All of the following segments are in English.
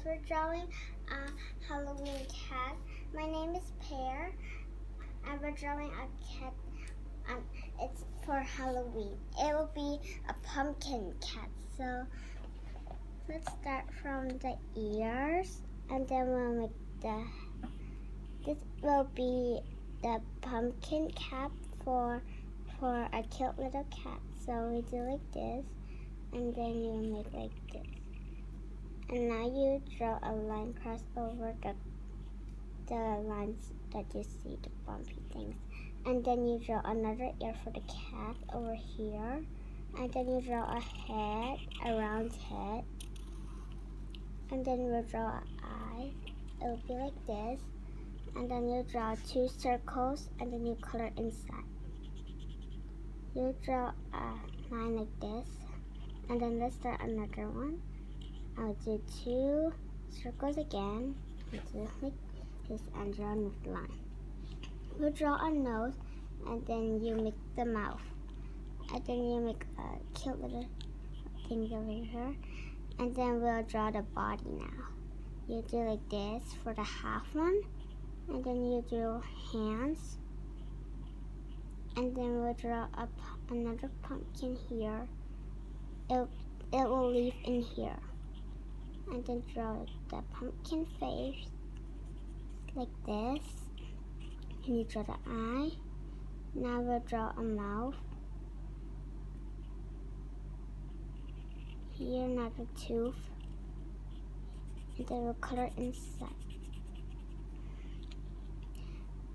we're drawing a Halloween cat. My name is Pear, and we're drawing a cat. It's for Halloween. It will be a pumpkin cat. So let's start from the ears, and then we'll make this will be the pumpkin cap for a cute little cat. So we do like this, and then you make like this. And now you draw a line cross over the lines that you see, the bumpy things. And then you draw another ear for the cat over here. And then you draw a head, a round head. And then you draw an eye. It will be like this. And then you draw 2 circles, and then you color inside. You draw a line like this. And then let's start another one. I'll do 2 circles again, and do like this, and draw another line. You draw a nose, and then you make the mouth, and then you make a cute little thing over here, and then we'll draw the body now. You do like this for the half one, and then you do hands, and then we'll draw another pumpkin here. It will leave in here. And then draw the pumpkin face like this. And you draw the eye. Now we'll draw a mouth. Here another tooth. And then we'll color inside.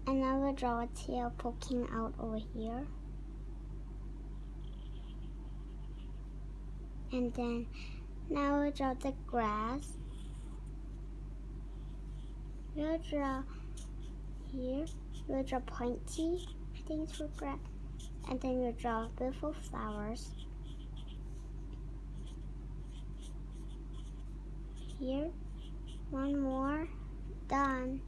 And now we'll draw a tail poking out over here. And then now we'll draw the grass. We'll draw here. We'll draw pointy things for grass. And then we'll draw beautiful flowers. Here. One more. Done.